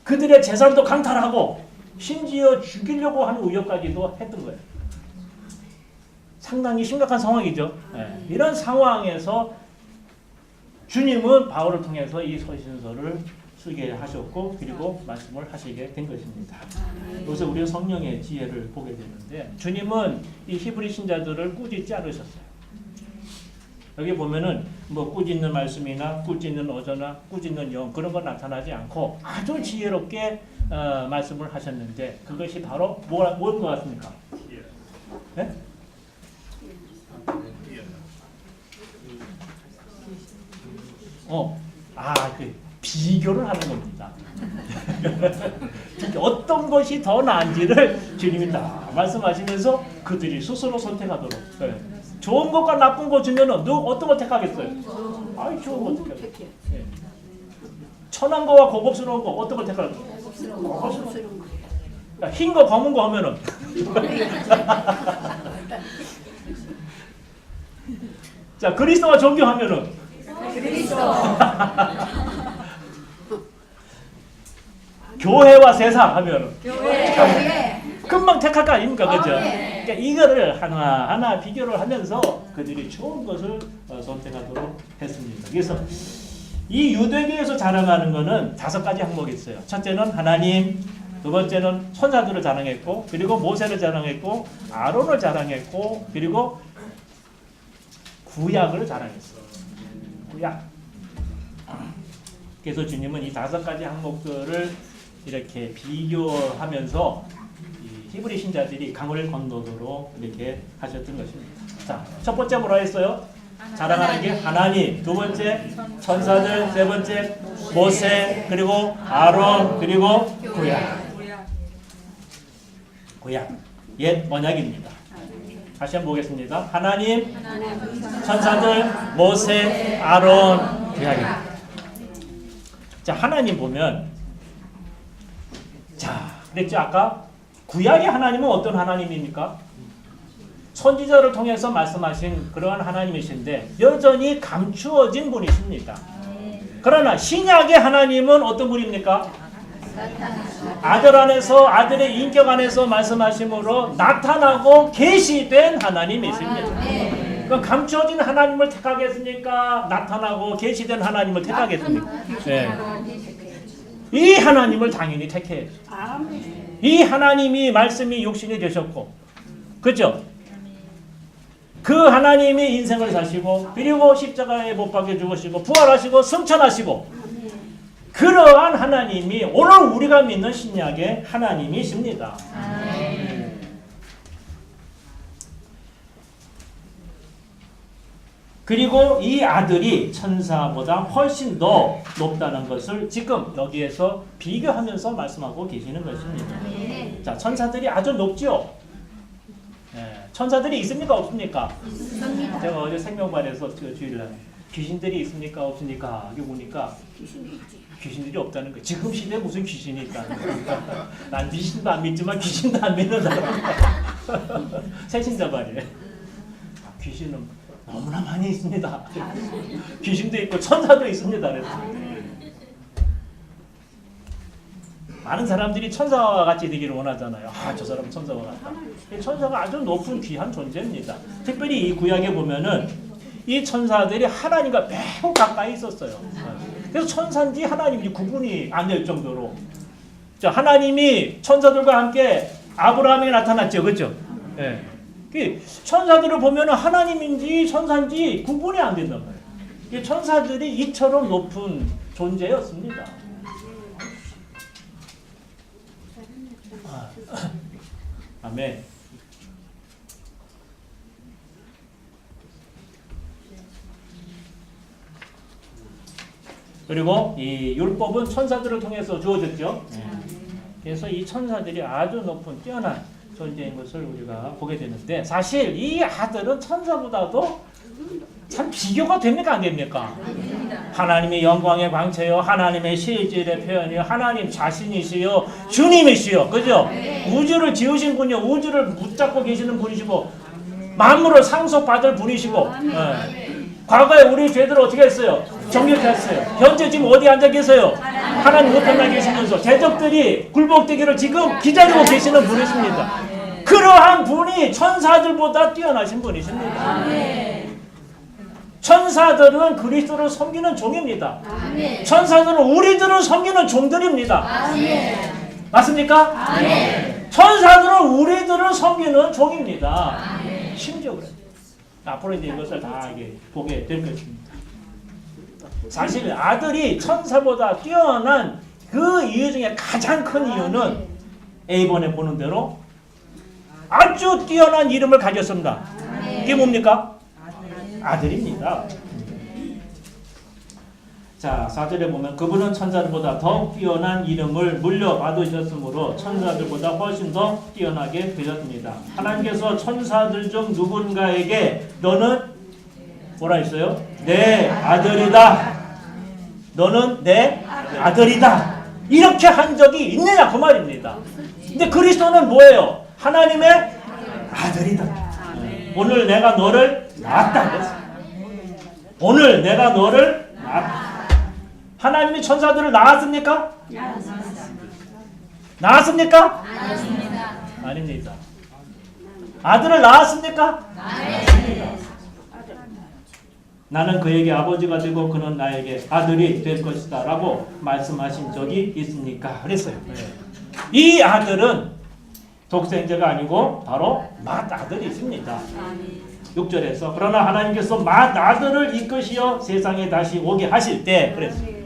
Speaker 1: 그들의 재산도 강탈하고 심지어 죽이려고 하는 의혹까지도 했던 거예요. 상당히 심각한 상황이죠. 네. 이런 상황에서 주님은 바울을 통해서 이 서신서를 쓰게 하셨고 그리고 말씀을 하시게 된 것입니다. 여기서 우리가 성령의 지혜를 보게 되는데 주님은 이 히브리 신자들을 꾸짖지 않으셨어요. 여기 보면은 뭐 꾸짖는 말씀이나 꾸짖는 어조나 꾸짖는 영 그런 건 나타나지 않고 아주 지혜롭게 말씀을 하셨는데 그것이 바로 뭐인 것 같습니까? 네? 그 비교를 하는 겁니다. 어떤 것이 더 나은지를 주님이 다 말씀하시면서 그들이 스스로 선택하도록. 네. 좋은 것과 나쁜 것 중에는 어떤 거 택하겠어요? 아이 좋은 거 택하겠어요. 네. 천한 거와 고급스러운 거 어떤 걸 택할까요? 고급스러운 거. 그러니까 흰 거 검은 거 하면은 자 그리스도와 존경하면은
Speaker 2: 그리스도.
Speaker 1: 교회와 세상 하면은
Speaker 2: 교회.
Speaker 1: 금방 택할 거 아닙니까, 그죠?
Speaker 2: 네.
Speaker 1: 그러니까 이거를 하나 비교를 하면서 그들이 좋은 것을 선택하도록 했습니다. 그래서 이 유대교에서 자랑하는 것은 5가지 항목이 있어요. 첫째는 하나님, 두 번째는 천사들을 자랑했고, 그리고 모세를 자랑했고, 아론을 자랑했고, 그리고 구약을 자랑했어요. 구약. 그래서 주님은 이 5가지 항목들을 이렇게 비교하면서 히브리 신자들이 강을 건너도록 이렇게 하셨던 것입니다. 자, 첫 번째 뭐라 했어요? 자랑하는 게 하나님, 두 번째 천사들, 세 번째 모세, 그리고 아론, 그리고 구약. 옛 언약입니다. 다시 한번 보겠습니다. 하나님, 천사들, 모세, 아론, 구약입니다. 자, 하나님 보면 자, 그랬죠 아까? 구약의 하나님은 어떤 하나님입니까? 선지자를 통해서 말씀하신 그러한 하나님이신데 여전히 감추어진 분이십니다. 그러나 신약의 하나님은 어떤 분입니까? 아들 안에서 아들의 인격 안에서 말씀하심으로 나타나고 계시된 하나님이십니다. 그럼 감추어진 하나님을 택하겠습니까? 나타나고 계시된 하나님을 택하겠습니까? 네. 이 하나님을 당연히 택해야죠. 이 하나님이 말씀이 육신이 되셨고 그렇죠? 그 하나님이 인생을 사시고 그리고 십자가에 못 박혀 죽으시고 부활하시고 승천하시고 그러한 하나님이 오늘 우리가 믿는 신약의 하나님이십니다. 그리고 이 아들이 천사보다 훨씬 더 높다는 것을 지금 여기에서 비교하면서 말씀하고 계시는 것입니다. 자, 천사들이 아주 높죠? 네, 천사들이 있습니까? 없습니까?
Speaker 2: 있습니다.
Speaker 1: 제가 어제 생명관에서 주일날 귀신들이 있습니까? 없습니까? 여기 보니까 귀신들이 없다는 거예요. 지금 시대에 무슨 귀신이 있다는 거예요. 난 귀신도 안 믿지만 귀신도 안 믿는 사람. 새신자발이래. 귀신은 너무나 많이 있습니다. 귀신도 있고 천사도 있습니다. 많은 사람들이 천사와 같이 되기를 원하잖아요. 아, 저 사람은 천사와 같다. 천사가 아주 높은 귀한 존재입니다. 특별히 이 구약에 보면은 이 천사들이 하나님과 매우 가까이 있었어요. 그래서 천사인지 하나님인지 구분이 안 될 정도로. 자, 하나님이 천사들과 함께 아브라함에게 나타났죠. 그렇죠? 네. 천사들을 보면 하나님인지 천사인지 구분이 안 된단 말이에요. 천사들이 이처럼 높은 존재였습니다. 아멘. 그리고 이 율법은 천사들을 통해서 주어졌죠. 그래서 이 천사들이 아주 높은 뛰어난 존재인 것을 우리가 보게 되는데 사실 이 아들은 천사보다도 참 비교가 됩니까 안 됩니까? 하나님의 영광의 광채요, 하나님의 실질의 표현이요, 하나님 자신이시요, 주님이시요, 그죠? 우주를 지으신 분이요, 우주를 붙잡고 계시는 분이시고, 만물을 상속받을 분이시고, 과거에 우리 죄들을 어떻게 했어요? 정결케 했어요. 현재 지금 어디 앉아 계세요? 하나님 우편에 계시면서 대적들이 굴복되기를 지금 기다리고 계시는 분이십니다. 그러한 분이 천사들보다 뛰어나신 분이십니다. 천사들은 그리스도를 섬기는 종입니다. 천사들은 우리들을 섬기는 종들입니다. 맞습니까? 천사들은 우리들을 섬기는 종입니다. 심지어 그래요. 앞으로 이제 이것을 다 이게 보게 될 것입니다. 사실 아들이 천사보다 뛰어난 그 이유 중에 가장 큰 이유는 A번에 보는 대로 아주 뛰어난 이름을 가졌습니다. 이게 뭡니까? 아들입니다. 자, 4절에 보면 그분은 천사들보다 더욱 뛰어난 이름을 물려받으셨으므로 천사들보다 훨씬 더 뛰어나게 되셨습니다. 하나님께서 천사들 중 누군가에게 너는 뭐라 했어요? 내 아들이다. 너는 내 아들이다. 이렇게 한 적이 있느냐 그 말입니다. 근데 그리스도는 뭐예요? 하나님의 아들이다. 오늘 내가 너를 낳았다 그랬어요. 오늘 내가 너를 낳았다. 하나님이 천사들을 낳았습니까? 낳았습니까? 아닙니다. 아들을 낳았습니까? 아닙니다. 나는 그에게 아버지가 되고 그는 나에게 아들이 될 것이다 라고 말씀하신 적이 있습니까? 그랬어요. 이 아들은 독생자가 아니고 바로 맏아들이십니다. 6절에서 그러나 하나님께서 맏아들을 이끄시어 세상에 다시 오게 하실 때 그랬어요.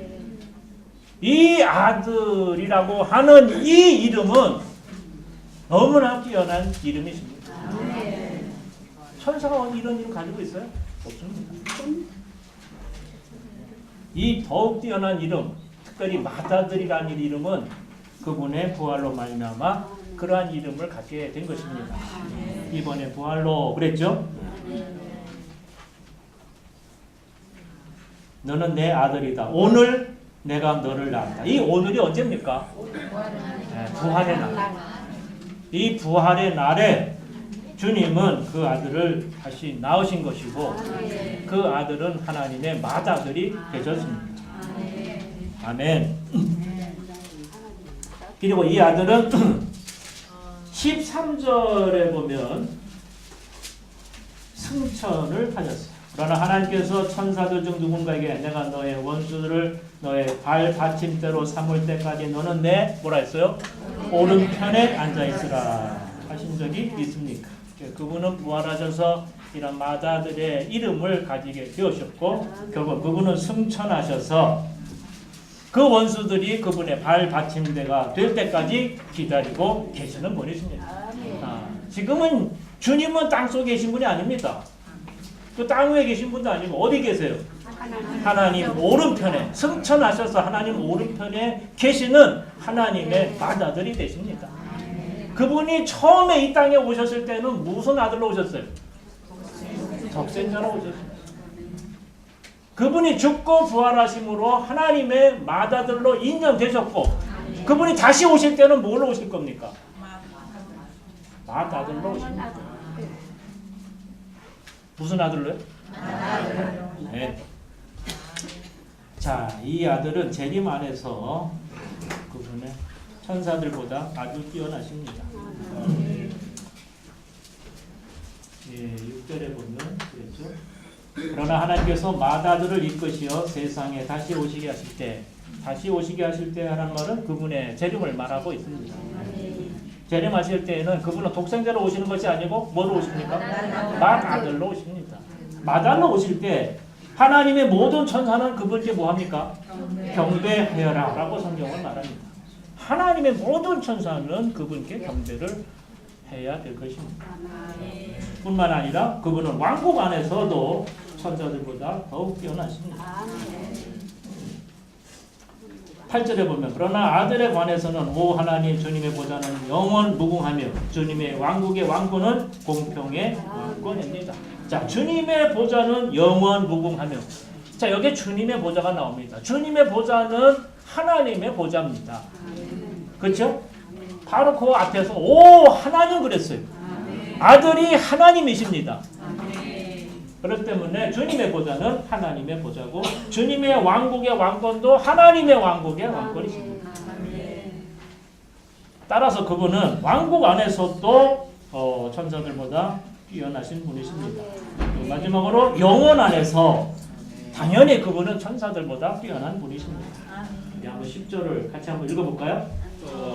Speaker 1: 이 아들이라고 하는 이 이름은 너무나 뛰어난 이름이십니다. 천사가 이런 이름 가지고 있어요? 없습니다. 이 더욱 뛰어난 이름, 특별히 맏아들이라는 이름은 그분의 부활로 말미암아 그러한 이름을 갖게 된 것입니다. 이번에 부활로 그랬죠? 너는 내 아들이다. 오늘 내가 너를 낳았다. 이 오늘이 언제입니까? 부활의 날. 이 부활의 날에 주님은 그 아들을 다시 낳으신 것이고 그 아들은 하나님의 맏아들이 되셨습니다. 아멘. 그리고 이 아들은 13절에 보면 승천을 하셨어요. 그러나 하나님께서 천사들 중 누군가에게 내가 너의 원수들을 너의 발 받침대로 삼을 때까지 너는 내 뭐라 했어요? 오른편에 앉아있으라 하신 적이 있습니까? 그분은 부활하셔서 이런 맏아들의 이름을 가지게 되었고 결국 그분은 승천하셔서 그 원수들이 그분의 발 받침대가 될 때까지 기다리고 계시는 분이십니다. 지금은 주님은 땅속에 계신 분이 아닙니다. 그 땅 위에 계신 분도 아니고 어디 계세요? 하나님 오른편에 승천하셔서 하나님 오른편에 계시는 하나님의 맏아들이 되십니다. 그분이 처음에 이 땅에 오셨을 때는 무슨 아들로 오셨어요? 독생자로 오셨어요. 그분이 죽고 부활하심으로 하나님의 맏아들로 인정되셨고 그분이 다시 오실 때는 뭘로 오실 겁니까? 맏아들로 오십니다. 무슨 아들로요? 네. 자, 이 아들은 재림 안에서 그분의 천사들보다 아주 뛰어나십니다. 예, 6절에 보면 그랬죠. 그러나 하나님께서 맏아들을 이끄시어 세상에 다시 오시게 하실 때, 다시 오시게 하실 때 하는 말은 그분의 재림을 말하고 있습니다. 재림하실 때에는 그분은 독생자로 오시는 것이 아니고 뭐로 오십니까? 맏아들로 오십니다. 맏아들로 오실 때 하나님의 모든 천사는 그분께 뭐합니까? 경배하여라 라고 성경은 말합니다. 하나님의 모든 천사는 그분께 경배를 해야 될 것입니다. 뿐만 아니라 그분은 왕국 안에서도 천사들보다 더욱 뛰어나십니다. 8절에 보면 그러나 아들에 관해서는 오 하나님 주님의 보좌는 영원 무궁하며 주님의 왕국의 왕권은 공평의 왕권입니다. 자, 주님의 보좌는 영원 무궁하며 자, 여기에 주님의 보좌가 나옵니다. 주님의 보좌는 하나님의 보좌입니다. 그렇죠? 바로 그 앞에서 오 하나님 그랬어요. 아들이 하나님이십니다. 그렇기 때문에 주님의 보좌는 하나님의 보좌고 주님의 왕국의 왕권도 하나님의 왕국의 왕권이십니다. 따라서 그분은 왕국 안에서도 천사들보다 뛰어나신 분이십니다. 마지막으로 영혼 안에서 당연히 그분은 천사들보다 뛰어난 분이십니다. 우리 한번 10절을 같이 한번 읽어볼까요?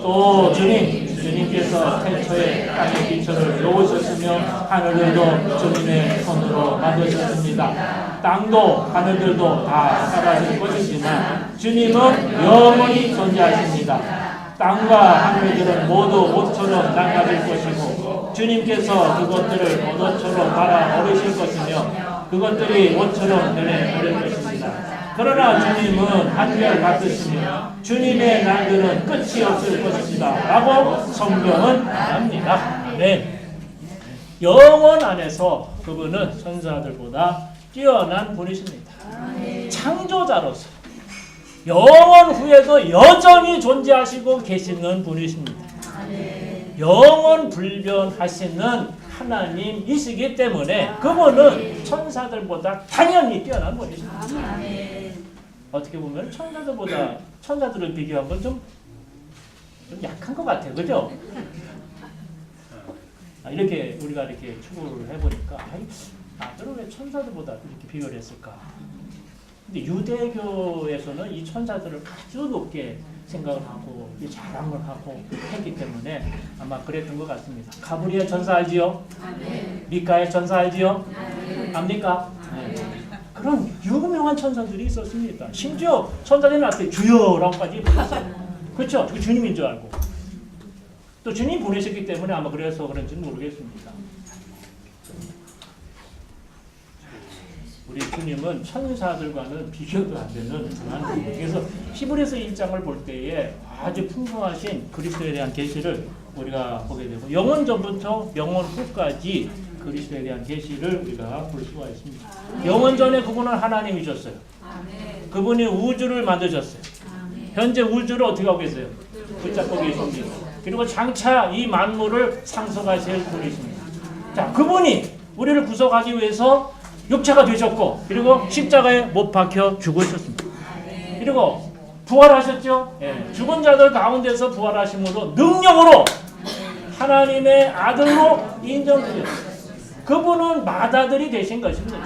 Speaker 1: 또 주님께서 태초에 땅의 기초를 놓으셨으며 하늘들도 주님의 손으로 만드셨습니다. 땅도 하늘들도 다 사라질 것이지만 주님은 영원히 존재하십니다. 땅과 하늘들은 모두 옷처럼 낡아질 것이고 주님께서 그것들을 언어처럼 말아 버리실 것이며 그것들이 옷처럼 변해버릴 것입니다. 그러나 주님은 한결같으시며 주님의 날들은 끝이 없을 것입니다. 라고 성경은 말합니다. 네. 영원 안에서 그분은 천사들보다 뛰어난 분이십니다. 창조자로서 영원 후에도 여전히 존재하시고 계시는 분이십니다. 영원 불변하시는 하나님이시기 때문에 그분은 천사들보다 당연히 뛰어난 분이십니다. 어떻게 보면 천사들을 비교하면 좀 약한 것 같아요. 그죠? 이렇게 우리가 이렇게 추구를 해보니까 아들은 왜 천사들보다 이렇게 비교를 했을까? 근데 유대교에서는 이 천사들을 아주 높게 생각을 하고 자랑을 하고 했기 때문에 아마 그랬던 것 같습니다. 가브리엘 천사 알지요? 미카엘 천사 알지요? 압니까? 네. 그런 유명한 천사들이 있었습니다. 심지어 천사들이 나한테 주여라고까지 불렀어요. 그렇죠? 주님인 줄 알고. 또 주님 보내셨기 때문에 아마 그래서 그런지는 모르겠습니다. 우리 주님은 천사들과는 비교도 안 되는 그런 분이에요. 그래서 히브리서 1장을 볼 때에 아주 풍성하신 그리스도에 대한 계시를 우리가 보게 되고 영원 전부터 영원 후까지 그리스도에 대한 계시를 우리가 볼 수가 있습니다. 영원 전에 그분은 하나님이셨어요. 그분이 우주를 만드셨어요. 현재 우주를 어떻게 하고 계세요? 붙잡고 계십니다. 그리고 장차 이 만물을 상속하실 분이십니다. 자, 그분이 우리를 구속하기 위해서 육체가 되셨고 그리고 십자가에 못 박혀 죽으셨습니다. 그리고 부활하셨죠? 예, 죽은 자들 가운데서 부활하심으로 능력으로 하나님의 아들로 인정되셨어요. 그분은 맏아들이 되신 것입니다.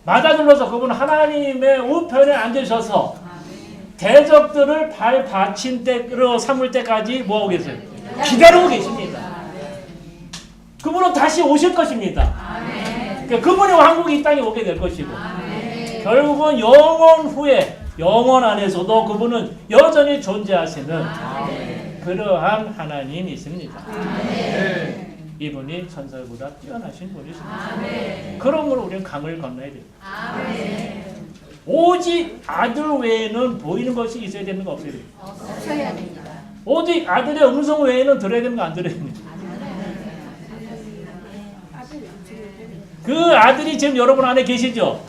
Speaker 1: 맏아들로서 그분은 하나님의 우편에 앉으셔서 대적들을 발 받친 때로 삼을 때까지 뭐하고 계세요? 기다리고 계십니다. 그분은 다시 오실 것입니다. 그분의 왕국이 이 땅에 오게 될 것이고 결국은 영원 후에 영원 안에서도 그분은 여전히 존재하시는 그러한 하나님이십니다. 이분이 천사보다 뛰어나신 분이십니다. 그러므로 우리는 강을 건너야 됩니다. 오직 아들 외에는 보이는 것이 있어야 되는 거 없어야 됩니다.
Speaker 2: 없어야 됩니다.
Speaker 1: 오직 아들의 음성 외에는 들어야 되는 거 안 들어야 됩니다. 그 아들이 지금 여러분 안에 계시죠?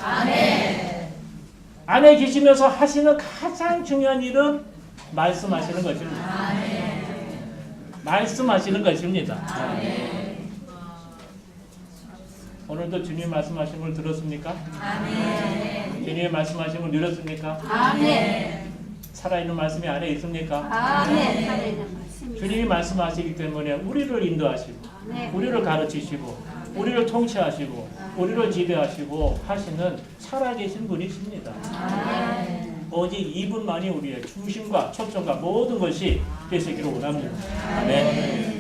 Speaker 1: 안에 계시면서 하시는 가장 중요한 일은 말씀하시는 것입니다. 말씀하시는 것입니다. 오늘도 주님 말씀하신 걸 들었습니까? 주님의 말씀하신 걸 누렸습니까? 살아있는 말씀이 안에 있습니까? 주님이 말씀하시기 때문에 우리를 인도하시고 우리를 가르치시고 우리를 통치하시고 우리를 지배하시고 하시는 살아계신 분이십니다. 오직 이분만이 우리의 중심과 초점과 모든 것이 되시기를 원합니다. 아멘.